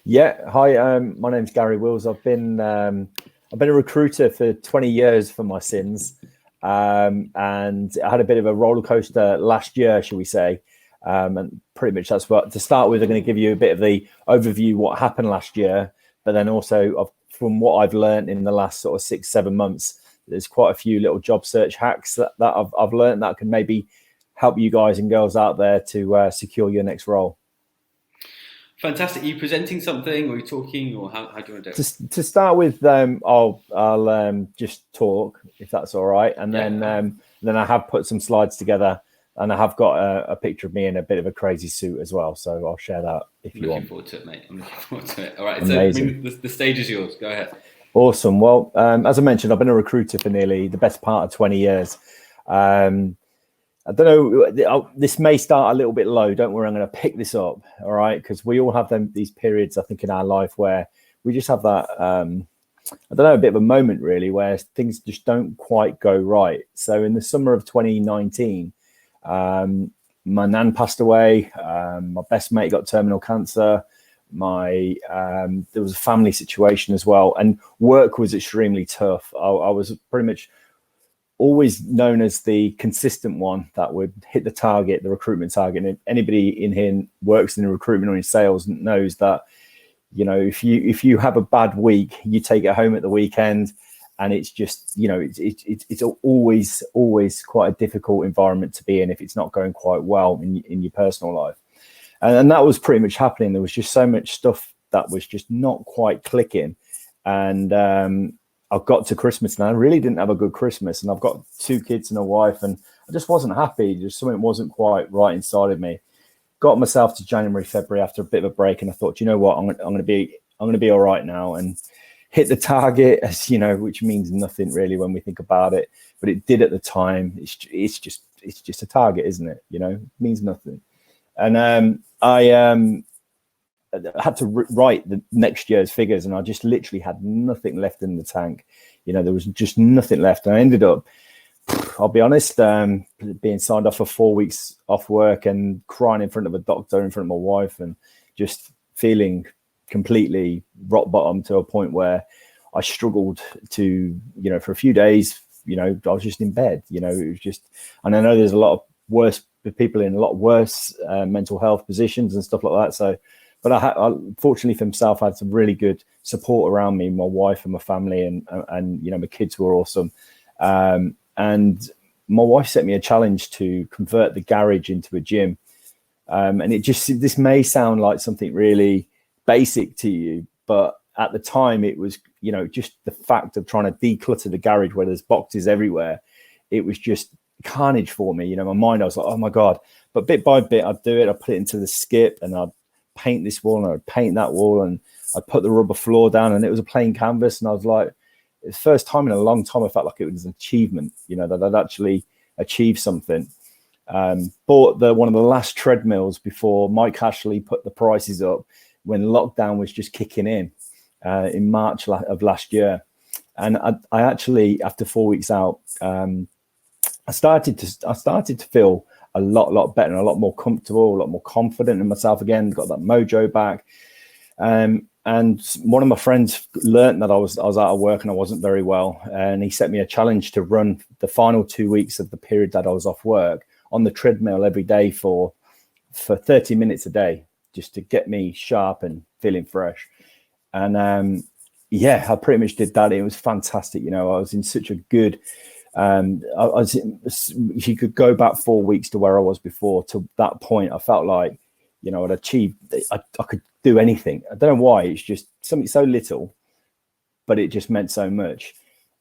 Yeah, hi. My name's Gary Wills. I've been a recruiter for 20 years for my sins, and I had a bit of a roller coaster last year, shall we say? And pretty much that's what to start with. I'm going to give you a bit of the overview what happened last year, but then also from what I've learned in the last sort of 6 7 months. There's quite a few little job search hacks that I've learned that can maybe help you guys and girls out there to secure your next role. Fantastic. Are you presenting something, or are you talking, or how do you want to do it? To start with, I'll just talk if that's all right, and Yeah. then I have put some slides together, and I have got a picture of me in a bit of a crazy suit as well. So I'll share that if you want. Looking forward to it, mate. I'm looking forward to it. All right. Amazing. So the stage is yours. Go ahead. Awesome. Well, as I mentioned, I've been a recruiter for nearly the best part of 20 years. I don't know. This may start a little bit low. Don't worry, I'm going to pick this up. All right, because we all have these periods, I think, in our life where we just have that. I don't know, a bit of a moment really where things just don't quite go right. So in the summer of 2019, my nan passed away. My best mate got terminal cancer. There was a family situation as well, and work was extremely tough. I was pretty much always known as the consistent one that would hit the target, the recruitment target. And anybody in here works in recruitment or in sales knows that, you know, if you have a bad week, you take it home at the weekend, and it's just, you know, it's always quite a difficult environment to be in if it's not going quite well in your personal life. And that was pretty much happening. There was just so much stuff that was just not quite clicking. And I got to Christmas and I really didn't have a good Christmas. And I've got 2 kids and a wife, and I just wasn't happy. Just something wasn't quite right inside of me. Got myself to January, February after a bit of a break, and I thought, you know what, I'm going to be all right now, and hit the target, as you know, which means nothing really when we think about it, but it did at the time. It's just a target, isn't it? You know, it means nothing. And I had to write the next year's figures, and I just literally had nothing left in the tank. You know, there was just nothing left. And I ended up, I'll be honest, being signed off for 4 weeks off work and crying in front of a doctor, in front of my wife, and just feeling completely rock bottom to a point where I struggled to, you know, for a few days, you know, I was just in bed. You know, it was just, and I know there's a lot of worse people in a lot worse mental health positions and stuff like that. So, but I fortunately for myself, I had some really good support around me, my wife and my family, and you know, my kids were awesome. And my wife set me a challenge to convert the garage into a gym. And this may sound like something really basic to you, but at the time it was, you know, just the fact of trying to declutter the garage where there's boxes everywhere. It was just carnage for me. You know, my mind, I was like, oh my God. But bit by bit, I'd do it. I'd put it into the skip, and I'd paint this wall, and I'd paint that wall, and I'd put the rubber floor down, and it was a plain canvas. And I was like, it's the first time in a long time I felt like it was an achievement, you know, that I'd actually achieved something. Bought one of the last treadmills before Mike Ashley put the prices up when lockdown was just kicking in March of last year. And I actually, after 4 weeks out, I started to feel a lot better and a lot more comfortable, a lot more confident in myself again. Got that mojo back. And one of my friends learned that I was out of work and I wasn't very well, and he set me a challenge to run the final 2 weeks of the period that I was off work on the treadmill every day for 30 minutes a day, just to get me sharp and feeling fresh. And yeah, I pretty much did that. It was fantastic. You know, I was in such a good. You could go back 4 weeks to where I was before. To that point, I felt like, you know, I'd achieved. I could do anything. I don't know why. It's just something so little, but it just meant so much.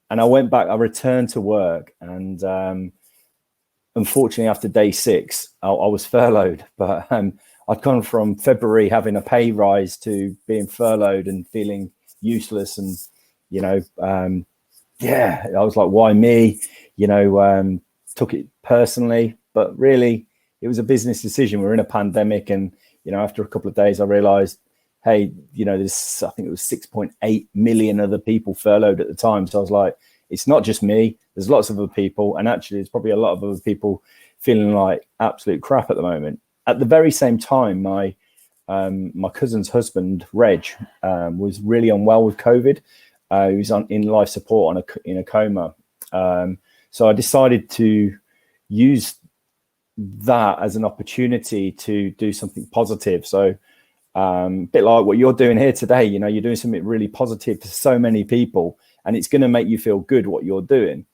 And I went back. I returned to work, and unfortunately, after day 6, I was furloughed. But I'd gone from February having a pay rise to being furloughed and feeling useless, and you know. Yeah, I was like, why me? You know, took it personally, but really it was a business decision. We're in a pandemic, and, you know, after a couple of days, I realized, hey, you know, I think it was 6.8 million other people furloughed at the time. So I was like, it's not just me. There's lots of other people. And actually, there's probably a lot of other people feeling like absolute crap at the moment. At the very same time, my my cousin's husband, Reg, was really unwell with COVID. He was in life support in a coma. So I decided to use that as an opportunity to do something positive. So a bit like what you're doing here today, you're doing something really positive for so many people, and it's going to make you feel good what you're doing.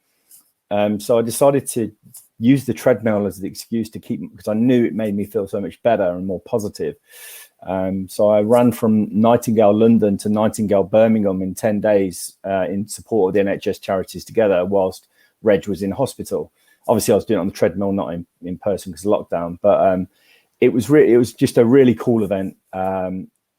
So I decided to use the treadmill as the excuse to keep, because I knew it made me feel so much better and more positive. So I ran from Nightingale London to Nightingale Birmingham in 10 days in support of the NHS Charities Together whilst Reg was in hospital. Obviously, I was doing it on the treadmill, not in person because of lockdown. But it was just a really cool event.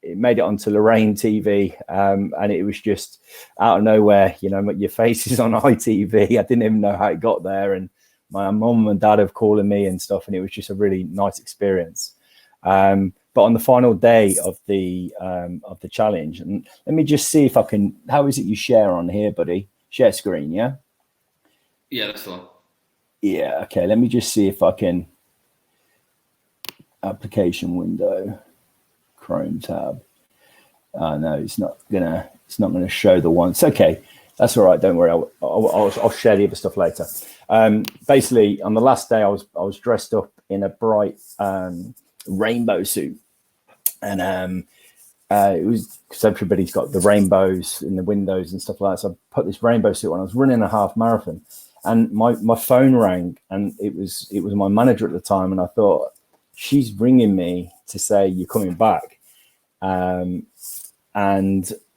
It made it onto Lorraine TV, and it was just out of nowhere. Your face is on ITV. I didn't even know how it got there, and my mum and dad have calling me and stuff, and it was just a really nice experience. But on the final day of the challenge, and let me just see if I can. How is it you share on here, buddy? Share screen, yeah. Yeah, that's the one. Yeah. Okay. Let me just see if I can. Application window, Chrome tab. No, it's not gonna show the one. It's okay. That's all right. Don't worry. I'll share the other stuff later. Basically, on the last day, I was dressed up in a bright rainbow suit, and it was because everybody's got the rainbows in the windows and stuff like that. So I put this rainbow suit on. I was running a half marathon, and my phone rang, and it was my manager at the time, and I thought, she's ringing me to say you're coming back, and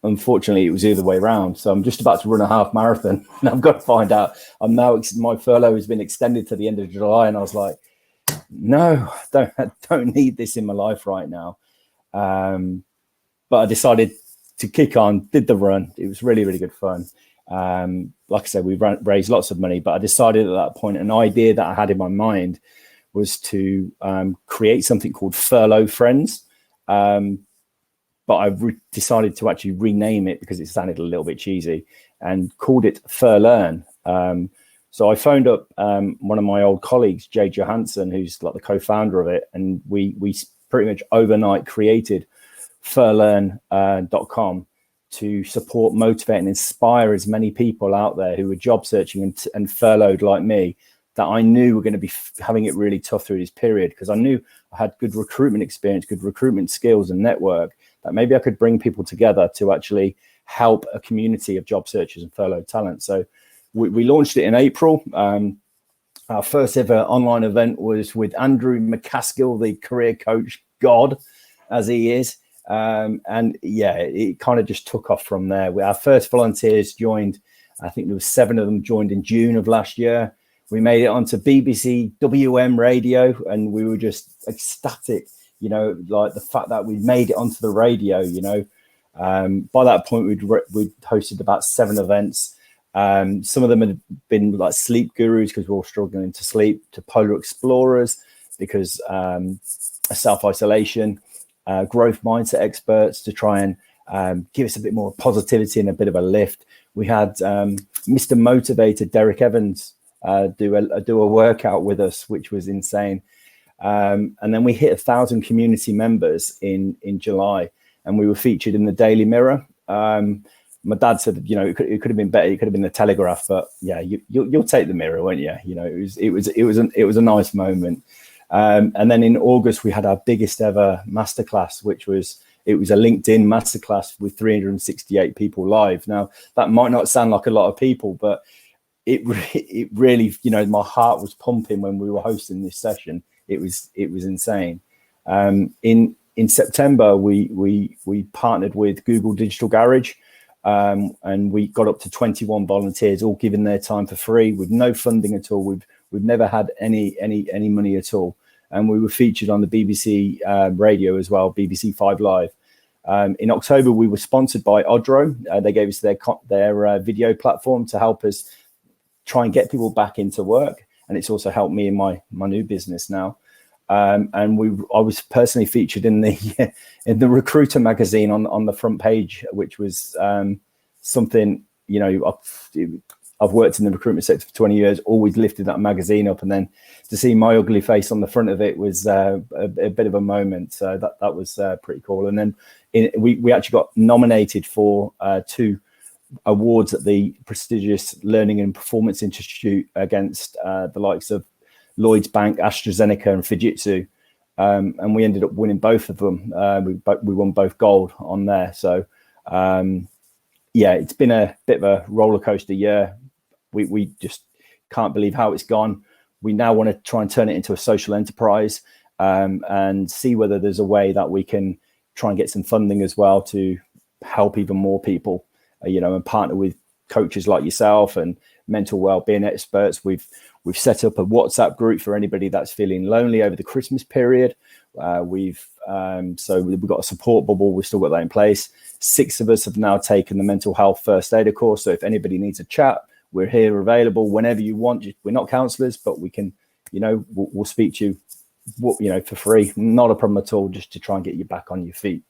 unfortunately it was the other way around. So I'm just about to run a half marathon, and I've got to find out my furlough has been extended to the end of July, and I was like, no, I don't need this in my life right now. But I decided to kick on, did the run. It was really, really good fun. Like I said, we raised lots of money, but I decided at that point, an idea that I had in my mind was to create something called Furlough Friends. But I decided to actually rename it because it sounded a little bit cheesy, and called it Furlearn. So I phoned up one of my old colleagues, Jay Johansson, who's like the co-founder of it, and we pretty much overnight created Furlearn.com to support, motivate, and inspire as many people out there who were job searching and furloughed like me, that I knew were going to be having it really tough through this period, because I knew I had good recruitment experience, good recruitment skills and network, that maybe I could bring people together to actually help a community of job searchers and furloughed talent. So we launched it in April. Our first ever online event was with Andrew McCaskill, the career coach god, as he is. And yeah, it kind of just took off from there. Our first volunteers joined, I think there was 7 of them joined in June of last year. We made it onto BBC WM radio, and we were just ecstatic, like the fact that we made it onto the radio. By that point, we'd hosted about 7 events. Some of them had been like sleep gurus because we're all struggling to sleep, to polar explorers because self-isolation, growth mindset experts to try and give us a bit more positivity and a bit of a lift. We had Mr. Motivator Derek Evans do a workout with us, which was insane. And then we hit 1,000 community members in July, and we were featured in the Daily Mirror. My dad said, it could have been better. It could have been the Telegraph, but yeah, you'll take the Mirror, won't you? It was a nice moment. And then in August we had our biggest ever masterclass, which was a LinkedIn masterclass with 368 people live. Now that might not sound like a lot of people, but it really, my heart was pumping when we were hosting this session. It was insane. In September, we partnered with Google Digital Garage, and we got up to 21 volunteers, all giving their time for free with no funding at all. We've never had any money at all, and we were featured on the BBC radio as well, BBC 5 Live. In October, we were sponsored by Odro. They gave us their video platform to help us try and get people back into work, and it's also helped me in my new business now. And I was personally featured in the Recruiter magazine on the front page, which was something, I've worked in the recruitment sector for 20 years, always lifted that magazine up, and then to see my ugly face on the front of it was a bit of a moment. So that was pretty cool. And then we actually got nominated for 2 awards at the prestigious Learning and Performance Institute against the likes of Lloyds Bank, AstraZeneca, and Fujitsu. And we ended up winning both of them. We won both gold on there. So, yeah, it's been a bit of a roller coaster year. We just can't believe how it's gone. We now want to try and turn it into a social enterprise, and see whether there's a way that we can try and get some funding as well to help even more people, and partner with coaches like yourself and mental well-being experts. We've set up a WhatsApp group for anybody that's feeling lonely over the Christmas period. So we've got a support bubble. We've still got that in place. 6 of us have now taken the mental health first aider course. So if anybody needs a chat, we're here available whenever you want. We're not counselors, but we can, we'll speak to you, for free. Not a problem at all, just to try and get you back on your feet.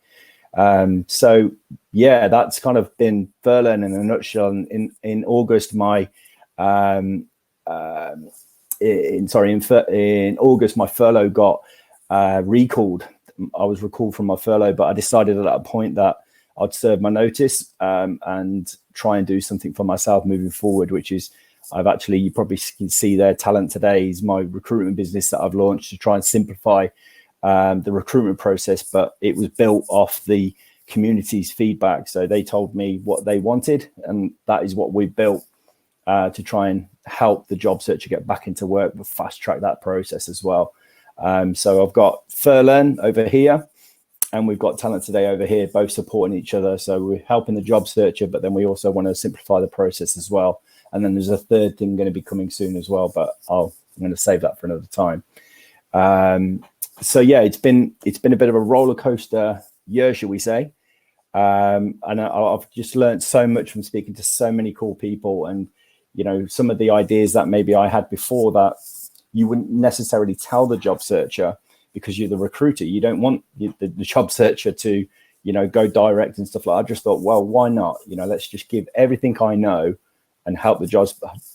So yeah, that's kind of been Furlearn in a nutshell. In August, in August, my furlough got recalled. I was recalled from my furlough, but I decided at that point that I'd serve my notice and try and do something for myself moving forward, which is you probably can see there, Talent Today is my recruitment business that I've launched to try and simplify the recruitment process, but it was built off the community's feedback. So they told me what they wanted, and that is what we built to try and help the job searcher get back into work, but fast track that process as well. So I've got Furlearn over here, and we've got Talent Today over here, both supporting each other. So we're helping the job searcher, but then we also want to simplify the process as well. And then there's a third thing going to be coming soon as well, but I'm going to save that for another time. So yeah, it's been a bit of a roller coaster year, shall we say? And I've just learned so much from speaking to so many cool people, and some of the ideas that maybe I had before that you wouldn't necessarily tell the job searcher, because you're the recruiter. You don't want the job searcher to, go direct and stuff like that. I just thought, well, why not? Let's just give everything I know and help the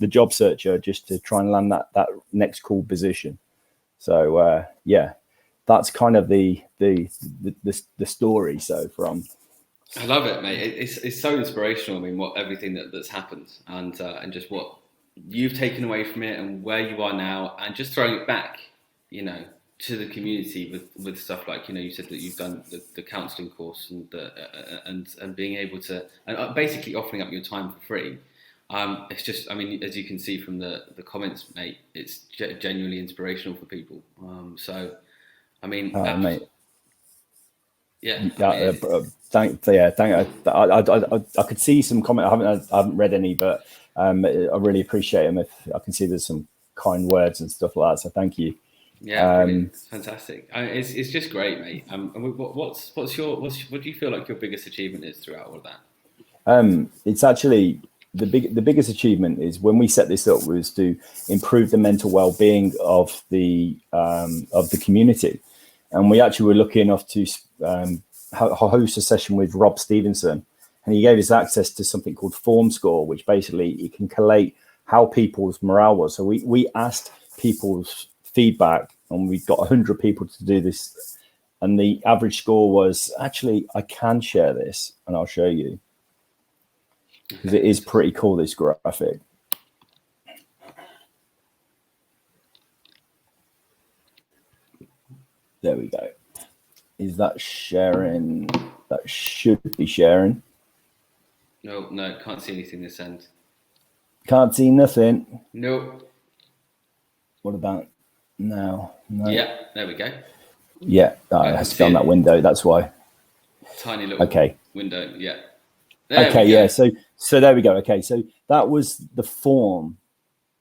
job searcher just to try and land that next cool position. So yeah, that's kind of the story. So I love it, mate. It's so inspirational. I mean, everything that's happened, and just what you've taken away from it, and where you are now, and just throwing it back, to the community with stuff like, you said that you've done the counselling course and being able to, and basically offering up your time for free. It's just, I mean, as you can see from the comments, mate, it's genuinely inspirational for people. So, I mean, mate. Yeah. Thank. I could see some comment. I haven't read any, but I really appreciate them. If I can see there's some kind words and stuff like that, so thank you. Yeah, it's fantastic. It's just great, mate. What do you feel like your biggest achievement is throughout all of that? It's actually the biggest achievement is when we set this up was to improve the mental well-being of the community, and we actually were lucky enough to host a session with Rob Stevenson, and he gave us access to something called Form Score, which basically it can collate how people's morale was. So we asked people's feedback, and we got 100 people to do this, and the average score was actually, I can share this and I'll show you, because it is pretty cool, this graphic. There we go. Is that sharing? That should be sharing. No, can't see anything this end. Can't see nothing. Nope. What about now? No. Yeah, there we go. Yeah, it has to be on that window. That's why. Tiny little window. Yeah. Okay. Yeah. So there we go. Okay. So that was the form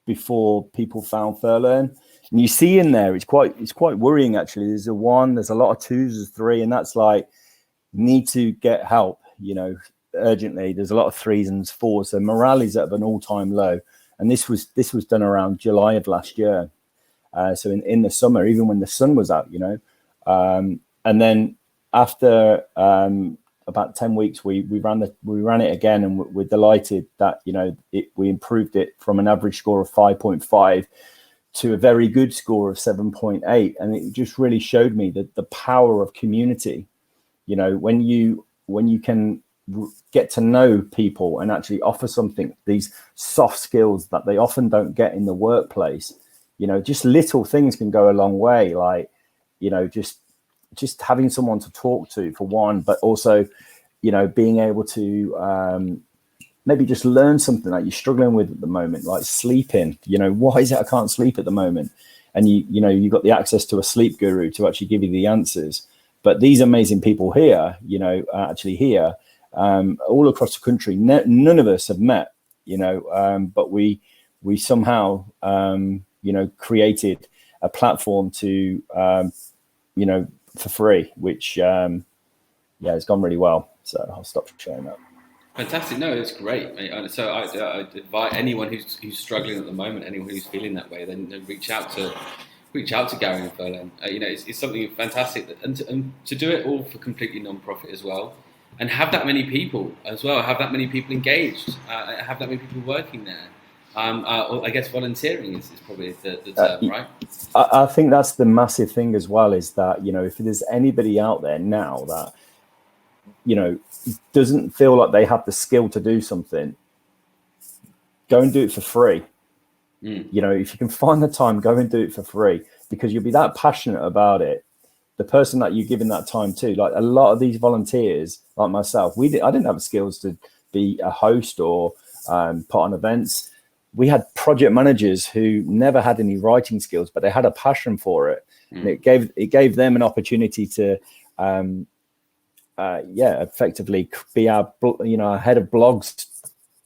before people found Furlearn, and you see in there, it's quite worrying actually. There's a 1, there's a lot of 2s, there's 3, and that's like need to get help. Urgently. There's a lot of 3s and 4s. So morale is at an all-time low, and this was done around July of last year. So in the summer, even when the sun was out, and then after about 10 weeks, we ran it again, and we're delighted that, you know, we improved it from an average score of 5.5 to a very good score of 7.8. And it just really showed me that the power of community, you know, when you can get to know people and actually offer something, these soft skills that they often don't get in the workplace, you know, just little things can go a long way. Like, you know, just having someone to talk to, for one, but also, you know, being able to maybe just learn something that you're struggling with at the moment, like sleeping. You know, why is it I can't sleep at the moment? And you know, you've got the access to a sleep guru to actually give you the answers. But these amazing people here, you know, are actually here all across the country. None of us have met, you know, but we somehow, you know, created a platform to, you know, for free, which, yeah, it's gone really well. So I'll stop sharing that. Fantastic. No, it's great, mate. So I invite anyone who's struggling at the moment, anyone who's feeling that way, then reach out to Gary and Furlong. You know, it's something fantastic, and to do it all for completely non-profit as well, and have that many people as well, have that many people engaged, have that many people working there. I guess volunteering is probably the term, right? I think that's the massive thing as well, is that, you know, if there's anybody out there now that, you know, doesn't feel like they have the skill to do something, go and do it for free. You know, if you can find the time, go and do it for free, because you'll be that passionate about it. The person that you're giving that time to, like a lot of these volunteers, like myself, I didn't have the skills to be a host or put on events. We had project managers who never had any writing skills, but they had a passion for it. And it gave them an opportunity to, effectively be our, you know, our head of blogs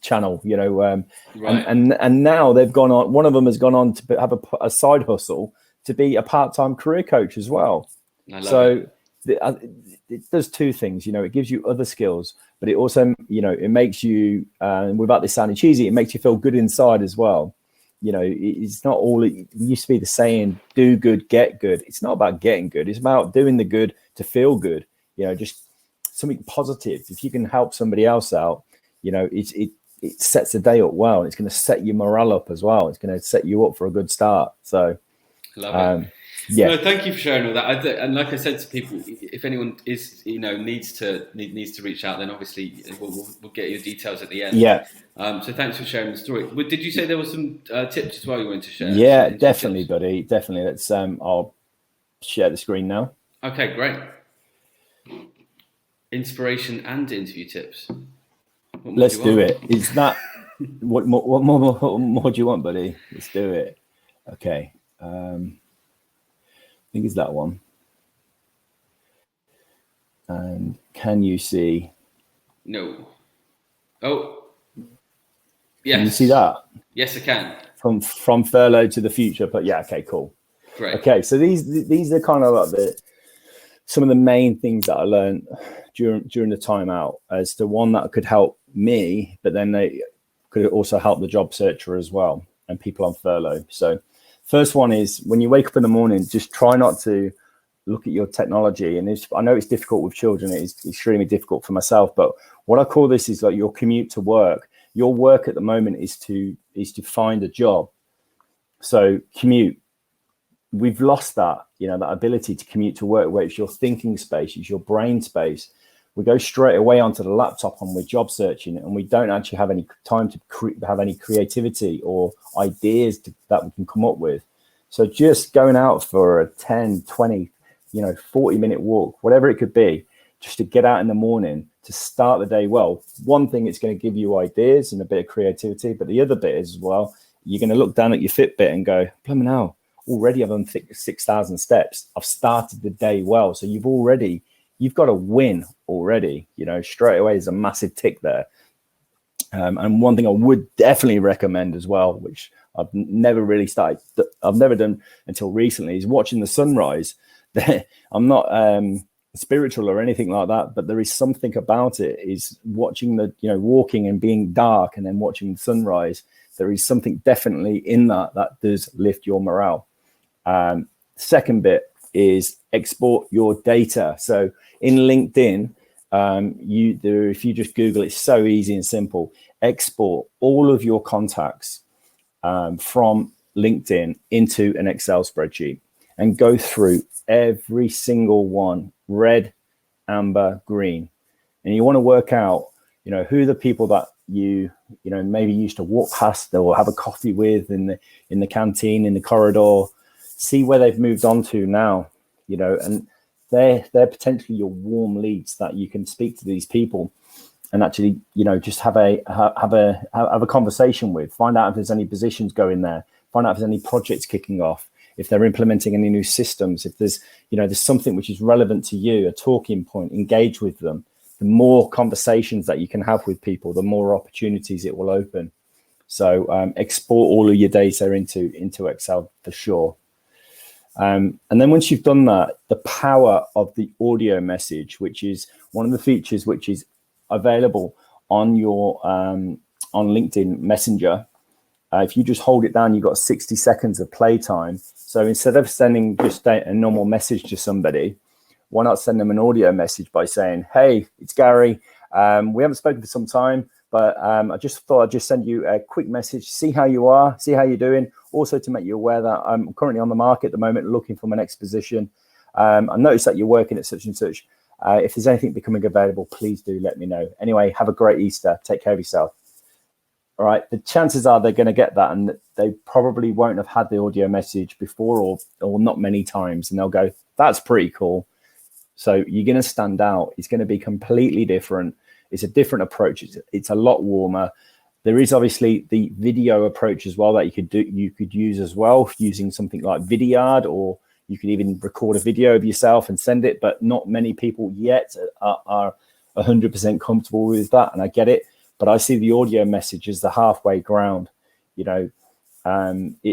channel, you know, right. and now they've gone on. One of them has gone on to have a side hustle to be a part-time career coach as well. So it does two things, you know, it gives you other skills, but it also, you know, it makes you, without this sounding cheesy, it makes you feel good inside as well. You know, it's not all, it used to be the saying, do good, get good. It's not about getting good. It's about doing the good to feel good, you know, just something positive. If you can help somebody else out, you know, it sets the day up well. It's going to set your morale up as well. It's going to set you up for a good start. So, love it. Yeah. No, thank you for sharing all that. And like I said to people, if anyone is, you know, needs to reach out, then obviously we'll get your details at the end. Yeah. So thanks for sharing the story. Did you say there were some tips as well you wanted to share? Yeah, definitely, buddy. Definitely. Let's. I'll share the screen now. Okay, great. Inspiration and interview tips. Let's do it. Is that what more do you want, buddy? Let's do it. Okay. I think it's that one. And can you see? No. Oh. Yes. Can you see that? Yes, I can. From furlough to the future. But yeah, okay, cool. Great. Okay, so these are kind of like some of the main things that I learned during the time out, as to one that could help me, but then they could also help the job searcher as well and people on furlough. So first one is, when you wake up in the morning, just try not to look at your technology. And I know it's difficult with children. It is extremely difficult for myself. But what I call this is like your commute to work. Your work at the moment is to find a job. So commute. We've lost that, you know, that ability to commute to work, where it's your thinking space, it's your brain space. We go straight away onto the laptop and we're job searching, and we don't actually have any time to have any creativity or ideas that we can come up with. So just going out for a 10, 20, 40-minute walk, whatever it could be, just to get out in the morning to start the day well. One thing, it's going to give you ideas and a bit of creativity, but the other bit is, as well, you're going to look down at your Fitbit and go, blimey hell, already I've done 6,000 steps. I've started the day well. So you've got a win already, straight away. There's a massive tick there. And one thing I would definitely recommend as well, which I've never done until recently, is watching the sunrise. I'm not spiritual or anything like that, but there is something about it, is watching walking and being dark and then watching the sunrise. There is something definitely in that does lift your morale. Second bit is export your data. So in LinkedIn, If you just Google, it's so easy and simple. Export all of your contacts from LinkedIn into an Excel spreadsheet and go through every single one, red, amber, green. And you want to work out, who the people that you maybe used to walk past or have a coffee with in the canteen, in the corridor, see where they've moved on to now, and they're potentially your warm leads that you can speak to these people and actually, just have a conversation with, find out if there's any positions going there, find out if there's any projects kicking off, if they're implementing any new systems, if there's something which is relevant to you, a talking point, engage with them. The more conversations that you can have with people, the more opportunities it will open. So export all of your data into Excel for sure. And then once you've done that, the power of the audio message, which is one of the features which is available on your on LinkedIn Messenger. If you just hold it down, you've got 60 seconds of playtime. So instead of sending just a normal message to somebody, why not send them an audio message by saying, hey, it's Gary. We haven't spoken for some time, but I just thought I'd just send you a quick message, see how you are, see how you're doing. Also to make you aware that I'm currently on the market at the moment looking for my next position. I noticed that you're working at such and such. If there's anything becoming available, please do let me know. Anyway, have a great Easter. Take care of yourself. All right. The chances are they're going to get that, and they probably won't have had the audio message before or not many times. And they'll go, that's pretty cool. So you're going to stand out. It's going to be completely different. It's a different approach. It's a lot warmer. There is obviously the video approach as well that you could do. You could use as well using something like Vidyard, or you could even record a video of yourself and send it. But not many people yet are 100% comfortable with that, and I get it. But I see the audio message as the halfway ground. It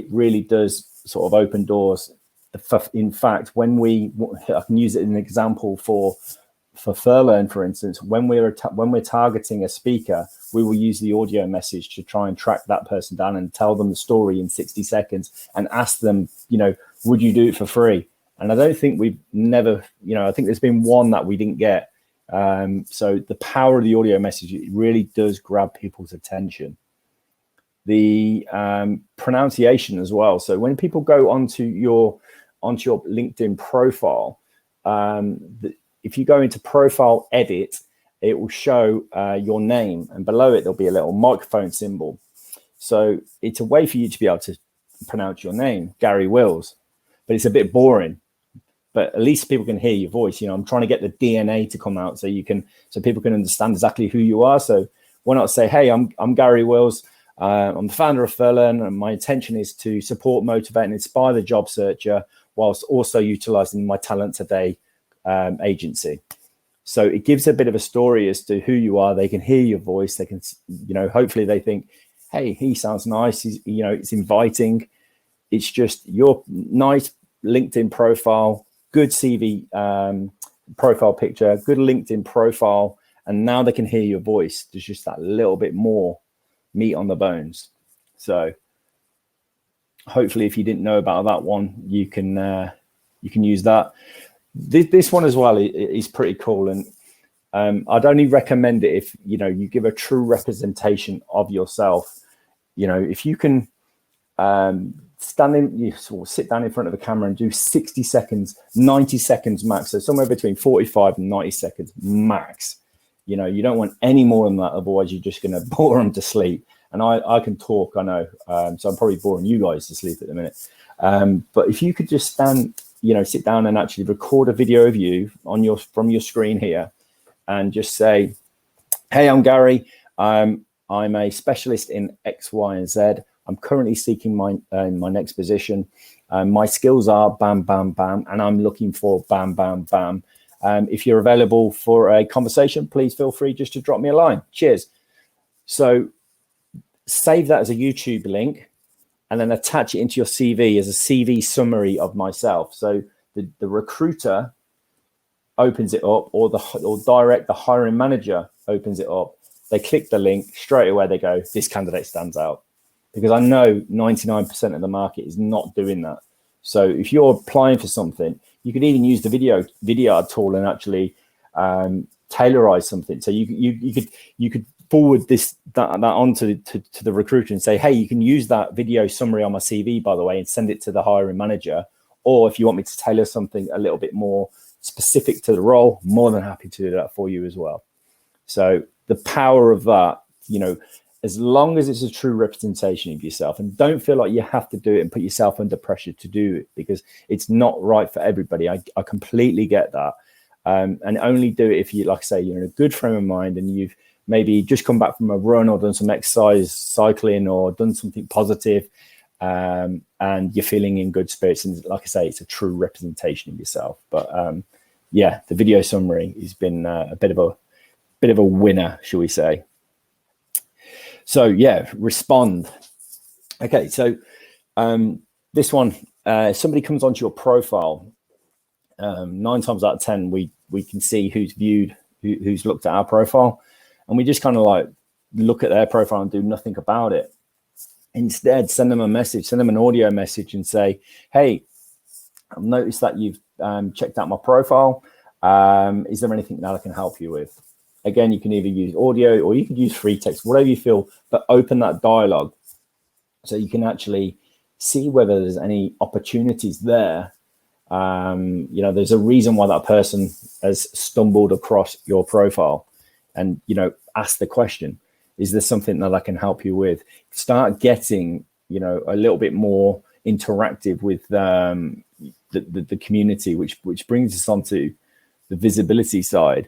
really does sort of open doors. In fact, I can use it as an example for Furlearn, for instance, when we're targeting a speaker, we will use the audio message to try and track that person down and tell them the story in 60 seconds and ask them, would you do it for free? And I don't think I think there's been one that we didn't get. So the power of the audio message, it really does grab people's attention. The pronunciation as well. So when people go onto your LinkedIn profile, if you go into profile edit, it will show your name, and below it there'll be a little microphone symbol. So it's a way for you to be able to pronounce your name, Gary Wills, but it's a bit boring. But at least people can hear your voice. I'm trying to get the DNA to come out so people can understand exactly who you are. So why not say, hey, I'm Gary Wills. I'm the founder of Furlearn, and my intention is to support, motivate, and inspire the job searcher whilst also utilizing my Talent Today agency. So it gives a bit of a story as to who you are. They can hear your voice. They can, hopefully they think, hey, he sounds nice. It's inviting. It's just your nice LinkedIn profile, good CV profile picture, good LinkedIn profile, and now they can hear your voice. There's just that little bit more meat on the bones. So hopefully, if you didn't know about that one, you can use that. This one as well is pretty cool, and I'd only recommend it if you give a true representation of yourself. If you can sit down in front of a camera and do 60 seconds, 90 seconds max, so somewhere between 45 and 90 seconds max. You don't want any more than that, otherwise you're just going to bore them to sleep. And I can talk, I know, so I'm probably boring you guys to sleep at the minute. But if you could just sit down and actually record a video of you from your screen here, and just say, hey, I'm Gary. I'm a specialist in X, Y, and Z. I'm currently seeking my next position. My skills are bam, bam, bam, and I'm looking for bam, bam, bam. If you're available for a conversation, please feel free just to drop me a line. Cheers. So save that as a YouTube link, and then attach it into your CV as a CV summary of myself. So the recruiter opens it up, or the hiring manager opens it up. They click the link, straight away they go, this candidate stands out. Because I know 99% of the market is not doing that. So if you're applying for something, you could even use the Vidyard tool and actually tailorize something. So you could forward that on to the recruiter and say, hey, you can use that video summary on my CV, by the way, and send it to the hiring manager. Or if you want me to tailor something a little bit more specific to the role, more than happy to do that for you as well. So the power of that, as long as it's a true representation of yourself, and don't feel like you have to do it and put yourself under pressure to do it, because it's not right for everybody. I completely get that. And only do it if you, like I say, you're in a good frame of mind and you've maybe just come back from a run or done some exercise, cycling, or done something positive, and you're feeling in good spirits. And like I say, it's a true representation of yourself. But yeah, the video summary has been a bit of a winner, shall we say. So yeah, respond. Okay, so this one, somebody comes onto your profile. 9 times out of 10, we can see who's viewed, who's looked at our profile, and we just kind of like look at their profile and do nothing about it. Instead, send them a message, send them an audio message and say, hey, I've noticed that you've checked out my profile. Is there anything that I can help you with? Again, you can either use audio or you could use free text, whatever you feel, but open that dialogue so you can actually see whether there's any opportunities there. There's a reason why that person has stumbled across your profile, and, ask the question, is there something that I can help you with? Start getting, a little bit more interactive with the community, which brings us onto the visibility side.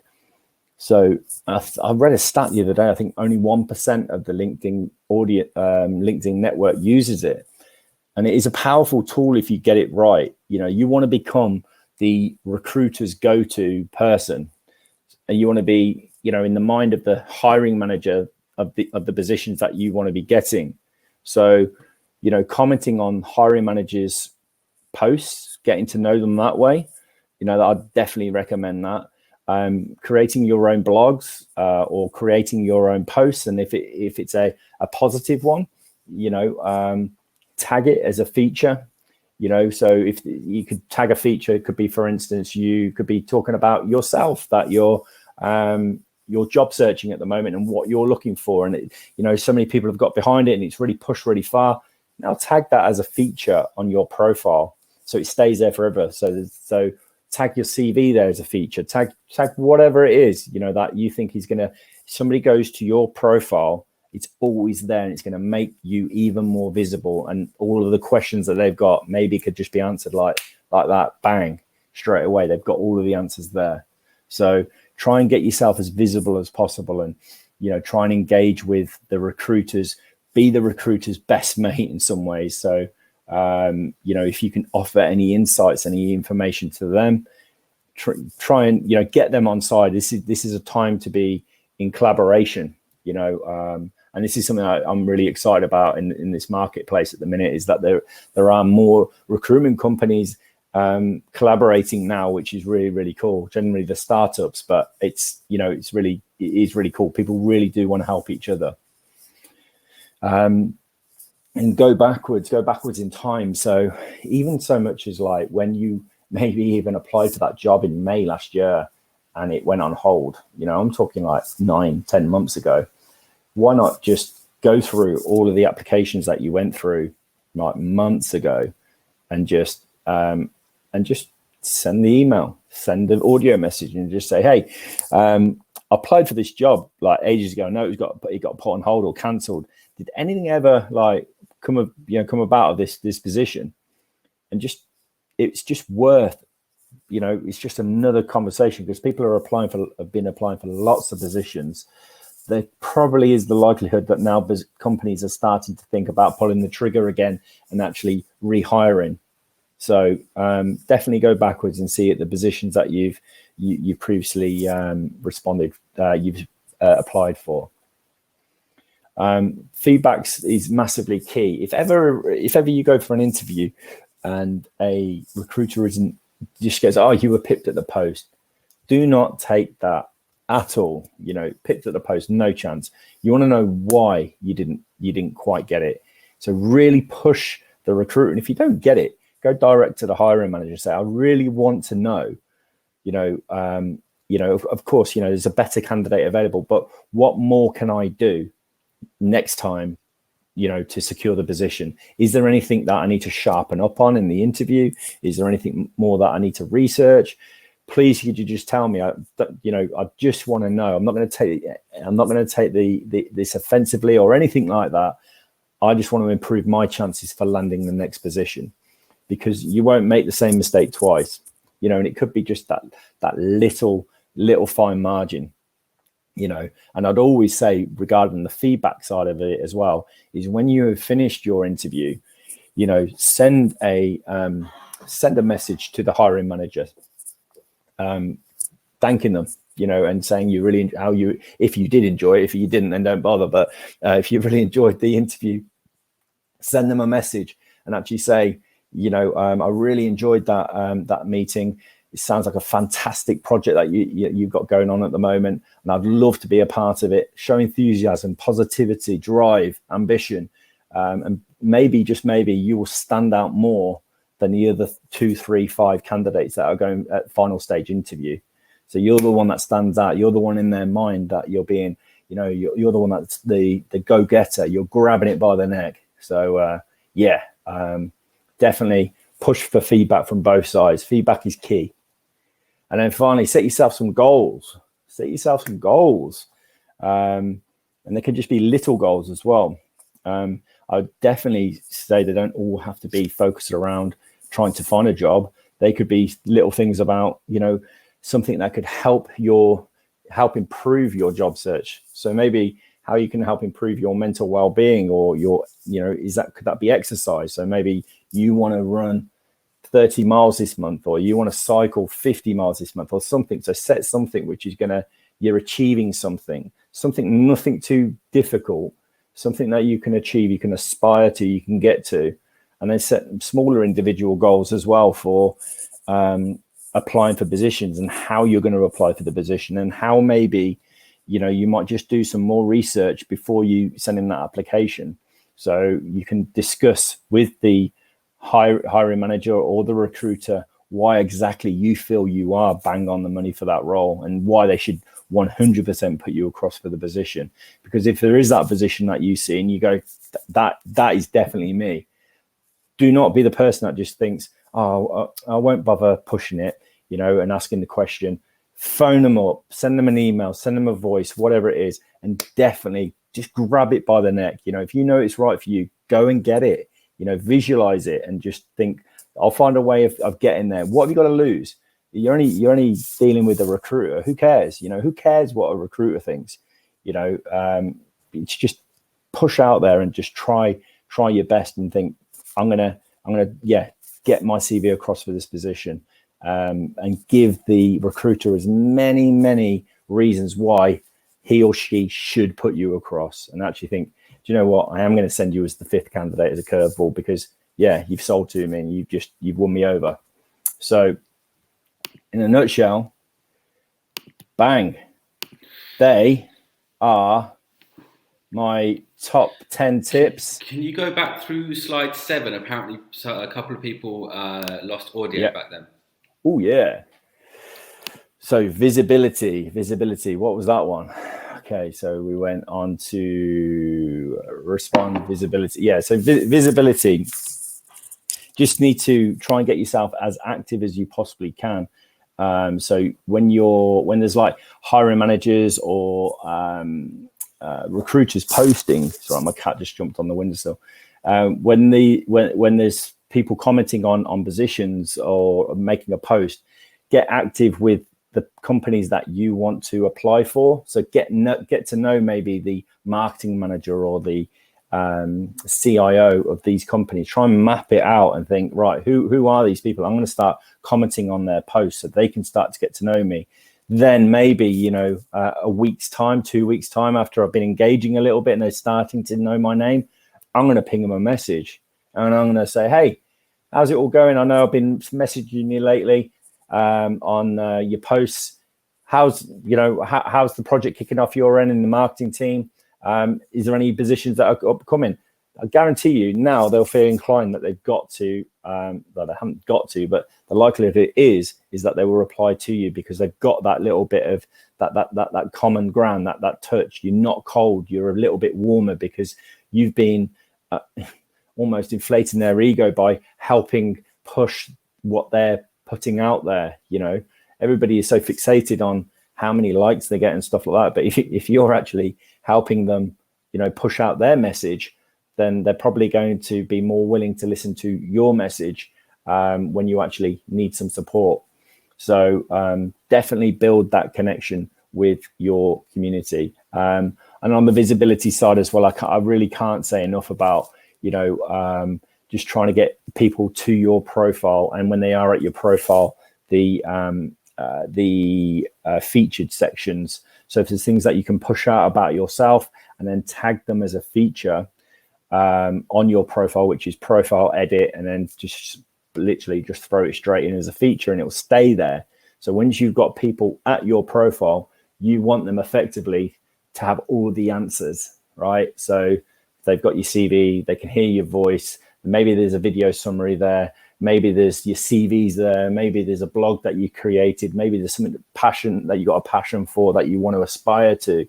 So I read a stat the other day. I think only 1% of the LinkedIn network uses it. And it is a powerful tool if you get it right. You want to become the recruiter's go-to person, and you want to be, in the mind of the hiring manager of the positions that you want to be getting. So, commenting on hiring managers' posts, getting to know them that way, I'd definitely recommend that. Creating your own blogs or creating your own posts, and if it's a positive one, tag it as a feature. So if you could tag a feature, it could be, for instance, you could be talking about yourself, that you're job searching at the moment and what you're looking for, and so many people have got behind it and it's really pushed really far. Now tag that as a feature on your profile so it stays there forever. So tag your CV there as a feature, tag whatever it is, that you think is going to, somebody goes to your profile, it's always there, and it's going to make you even more visible. And all of the questions that they've got maybe could just be answered like that, bang, straight away. They've got all of the answers there. So try and get yourself as visible as possible, and, try and engage with the recruiters, be the recruiter's best mate in some ways. So, if you can offer any insights, any information to them, try and, get them on side. This is a time to be in collaboration, and this is something I'm really excited about in this marketplace at the minute, is that there are more recruitment companies collaborating now, which is really, really cool. Generally the startups, but it is really cool. People really do want to help each other. And go backwards in time. So even so much as like when you maybe even applied for that job in May last year and it went on hold, I'm talking like 9-10 months ago. Why not just go through all of the applications that you went through like months ago and just send the email, send an audio message and just say, hey, I applied for this job like ages ago. No, it got put on hold or cancelled. Did anything ever like come about of this position? And it's just worth, it's just another conversation, because people have been applying for lots of positions. There probably is the likelihood that now companies are starting to think about pulling the trigger again and actually rehiring. So definitely go backwards and see at the positions that you've previously you've applied for. Feedback is massively key. If ever you go for an interview and a recruiter just goes, oh, you were pipped at the post, do not take that at all. Pipped at the post, no chance. You want to know why you didn't quite get it. So really push the recruiter, and if you don't get it, go direct to the hiring manager and say, I really want to know, of course, there's a better candidate available, but what more can I do next time, to secure the position? Is there anything that I need to sharpen up on in the interview? Is there anything more that I need to research? Please, could you just tell me? I just want to know. I'm not going to take this offensively or anything like that. I just want to improve my chances for landing the next position, because you won't make the same mistake twice. And it could be just that little fine margin. And I'd always say, regarding the feedback side of it as well, is when you have finished your interview, send a message to the hiring manager, thanking them, and saying if you did enjoy it. If you didn't, then don't bother. But if you really enjoyed the interview, send them a message and actually say, I really enjoyed that meeting. It sounds like a fantastic project that you've got going on at the moment, and I'd love to be a part of it. Show enthusiasm, positivity, drive, ambition, and maybe, just maybe, you will stand out more than the other 2, 3, 5 candidates that are going at final stage interview. So you're the one that stands out. You're the one in their mind that you're being, you're the one that's the go-getter. You're grabbing it by the neck. So definitely push for feedback from both sides. Feedback is key. And then finally, set yourself some goals. And they can just be little goals as well. I would definitely say they don't all have to be focused around trying to find a job. They could be little things about, something that could help improve your job search. So maybe how you can help improve your mental well-being, or could that be exercise? So maybe you want to run 30 miles this month, or you want to cycle 50 miles this month, or something. So set something which is you're achieving something nothing too difficult, something that you can achieve, you can aspire to, you can get to. And then set smaller individual goals as well for applying for positions, and how you're going to apply for the position, and how maybe, you might just do some more research before you send in that application. So you can discuss with the hiring manager or the recruiter why exactly you feel you are bang on the money for that role, and why they should 100% put you across for the position. Because if there is that position that you see and you go, that is definitely me, do not be the person that just thinks, I won't bother pushing it, and asking the question. Phone them up, send them an email, send them a voice, whatever it is, and definitely just grab it by the neck. If you know it's right for you, go and get it. Visualize it and just think, I'll find a way of getting there. What have you got to lose? You're only dealing with a recruiter. Who cares? Who cares what a recruiter thinks? It's just push out there and just try your best and think, I'm gonna get my CV across for this position, and give the recruiter as many reasons why he or she should put you across. And actually think, do you know what? I am going to send you as the 5th candidate as a curveball, because you've sold to me and you've won me over. So in a nutshell, bang, they are my top 10 tips. Can you go back through slide 7? Apparently a couple of people lost audio back then. Oh yeah. So visibility. What was that one? Okay, so we went on to respond visibility. Yeah, so visibility. Just need to try and get yourself as active as you possibly can. So when there's like hiring managers or recruiters posting, sorry, my cat just jumped on the windowsill. When there's people commenting on positions or making a post, get active with the companies that you want to apply for. So get to know maybe the marketing manager or the CIO of these companies. Try and map it out and think, right, who are these people? I'm going to start commenting on their posts so they can start to get to know me. Then maybe, a week's time, 2 weeks time, after I've been engaging a little bit and they're starting to know my name, I'm going to ping them a message and I'm going to say, hey, how's it all going? I know I've been messaging you lately on your posts. How's the project kicking off your end in the marketing team? Is there any positions that are upcoming? I guarantee you now they'll feel inclined that they've got to, that they haven't got to, but the likelihood of it is that they will reply to you because they've got that little bit of that common ground, that touch. You're not cold, you're a little bit warmer because you've been almost inflating their ego by helping push what they're putting out there. You know, everybody is so fixated on how many likes they get and stuff like that. But if you're actually helping them, you know, push out their message, then they're probably going to be more willing to listen to your message when you actually need some support. So definitely build that connection with your community. And on the visibility side as well, I really can't say enough about, you know, just trying to get people to your profile. And when they are at your profile, the featured sections. So if there's things that you can push out about yourself and then tag them as a feature on your profile, which is profile edit, and then just literally just throw it straight in as a feature and it will stay there. So once you've got people at your profile, you want them effectively to have all the answers, right? So they've got your CV, they can hear your voice, maybe there's a video summary there, maybe there's your CVs there, maybe there's a blog that you created, maybe there's something passion that you got a passion for that you want to aspire to.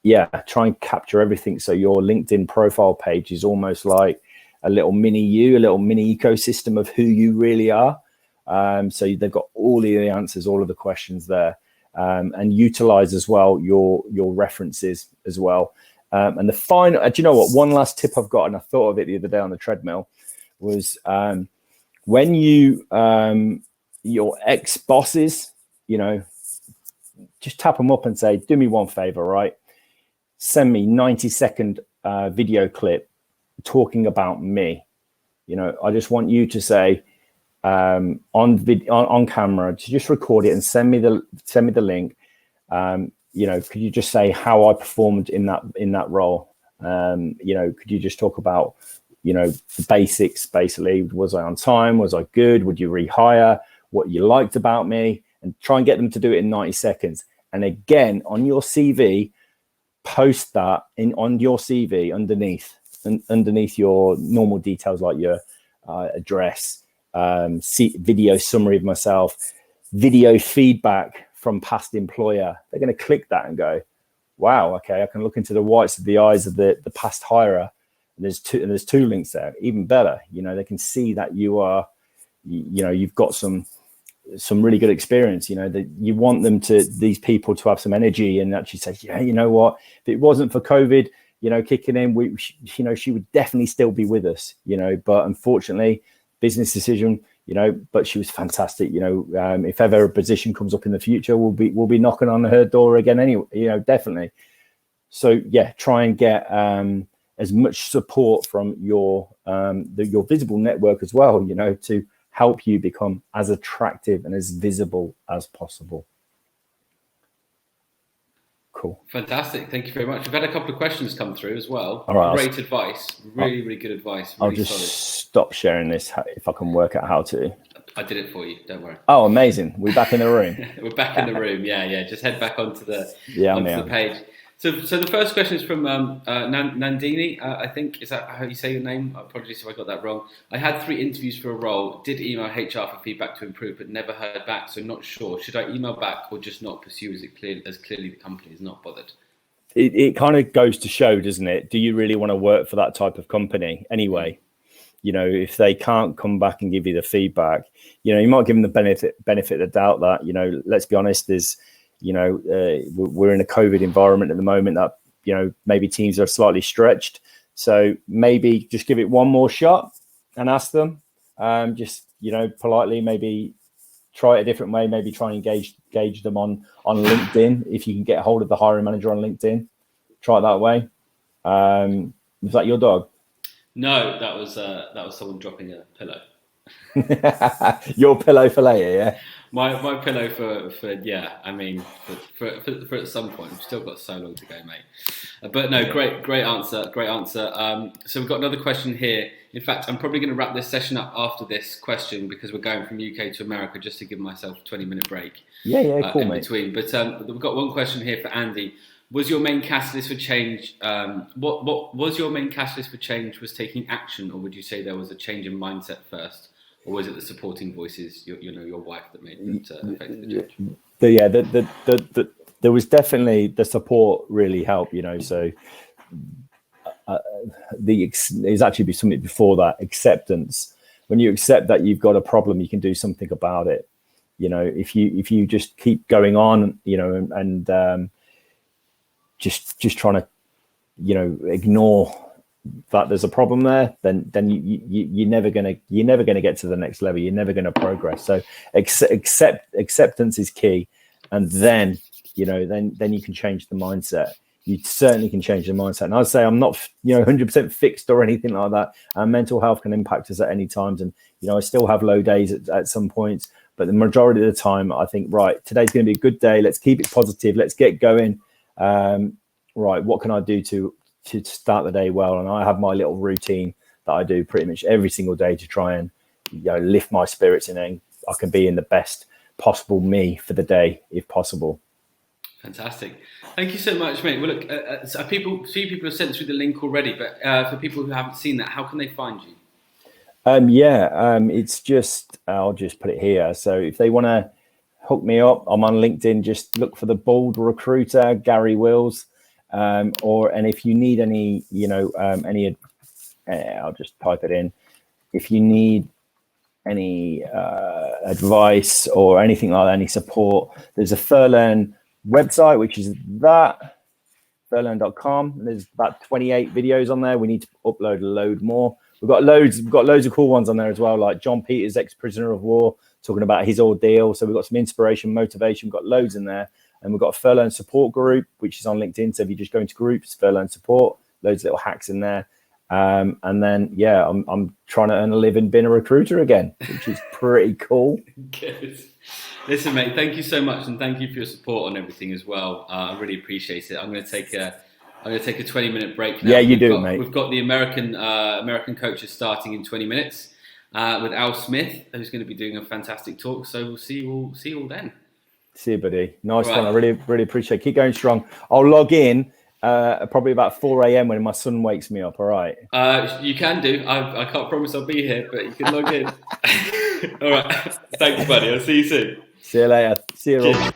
Yeah, try and capture everything. So your LinkedIn profile page is almost like a little mini you, a little mini ecosystem of who you really are. So they've got all the answers, all of the questions there, and utilize as well your references as well. And the final, do you know what? One last tip I've got, and I thought of it the other day on the treadmill, was when you your ex-bosses, you know, just tap them up and say, do me one favor, right? Send me 90-second video clip talking about me. You know, I just want you to say on camera, to just record it and send me the link. You know, could you just say how I performed in that role? You know, could you just talk about, you know, the basics, basically? Was I on time? Was I good? Would you rehire? What you liked about me? And try and get them to do it in 90 seconds. And again, on your CV, post that on your CV underneath your normal details like your address, video summary of myself, video feedback from past employer. They're going to click that and go, wow, okay, I can look into the whites of the eyes of the past hirer. And there's two links there. Even better, you know, they can see that you are, you know, you've got some really good experience. You know, that you want these people to have some energy and actually say, yeah, you know what, if it wasn't for COVID, you know, kicking in, she would definitely still be with us, you know, but unfortunately, business decision, you know, but she was fantastic. You know, if ever a position comes up in the future, we'll be knocking on her door again anyway, you know, definitely. So yeah, try and get as much support from your visible network as well, you know, to help you become as attractive and as visible as possible. Cool. Fantastic. Thank you very much. We've had a couple of questions come through as well. All right, Great advice. Really good advice. Really I'll just solid. stop sharing this if I can work out how to. I did it for you. Don't worry. Oh, amazing. We're back in the room. We're back in the room. Yeah. Just head back onto the page. So the first question is from Nandini. I think, is that how you say your name? Apologies if I got that wrong. I had 3 interviews for a role, did email HR for feedback to improve, but never heard back. So not sure. Should I email back or just not pursue as clearly the company is not bothered? It kind of goes to show, doesn't it? Do you really want to work for that type of company anyway? You know, if they can't come back and give you the feedback, you know, you might give them the benefit of the doubt that, you know, let's be honest, there's, you know, we're in a COVID environment at the moment that, you know, maybe teams are slightly stretched. So maybe just give it one more shot and ask them, just, you know, politely, maybe try it a different way, maybe try and engage them on LinkedIn. If you can get hold of the hiring manager on LinkedIn, try it that way. Was that your dog? No, that was someone dropping a pillow. Your pillow for later, yeah. My pillow for yeah. I mean, for at some point. We've still got so long to go, mate. But no, great answer. So we've got another question here. In fact, I'm probably going to wrap this session up after this question because we're going from UK to America just to give myself a 20-minute break. Yeah, cool, in mate. between. But we've got one question here for Andy. was your main catalyst for change? What was your main catalyst for change? Was taking action, or would you say there was a change in mindset first, or was it the supporting voices, your wife, that made that affected the change? There was definitely the support really helped. So there's actually something before that, acceptance. When you accept that you've got a problem, you can do something about it. If you just keep going on, and just trying to, ignore that there's a problem there, then you're never gonna get to the next level. You're never gonna progress. So acceptance is key, and then then you can change the mindset. You certainly can change the mindset. And I'd say I'm not 100% fixed or anything like that. And mental health can impact us at any times, and I still have low days at some points. But the majority of the time, I think, right, today's going to be a good day. Let's keep it positive. Let's get going. Right, what can I do to start the day well? And I have my little routine that I do pretty much every single day to try and lift my spirits, and then I can be in the best possible me for the day, if possible. Fantastic. Thank you so much, mate. Well, look, few people have sent through the link already, but for people who haven't seen that, how can they find you? It's just, I'll just put it here. So if they want to hook me up, I'm on LinkedIn. Just look for the Bald Recruiter, Gary Wills. And if you need any, I'll just type it in. If you need any advice or anything like that, any support, there's a Furlearn website, which is that furlearn.com. There's about 28 videos on there. We need to upload a load more. We've got loads of cool ones on there as well, like John Peters, ex-prisoner of war, talking about his ordeal. So we've got some inspiration, motivation. We've got loads in there. And we've got a Furlearn support group, which is on LinkedIn. So if you just go into groups, Furlearn support, loads of little hacks in there. And then, I'm trying to earn a living being a recruiter again, which is pretty cool. Good. Listen, mate, thank you so much, and thank you for your support on everything as well. I really appreciate it. I'm going to take a 20-minute break now. Yeah, you do, mate. We've got the American coaches starting in 20 minutes with Al Smith, who's going to be doing a fantastic talk. So we'll see you all then. See you, buddy. Nice one. I really, really appreciate it. Keep going strong. I'll log in probably about 4 a.m. when my son wakes me up. All right. You can do. I can't promise I'll be here, but you can log in. All right. Thanks, buddy. I'll see you soon. See you later. See you all.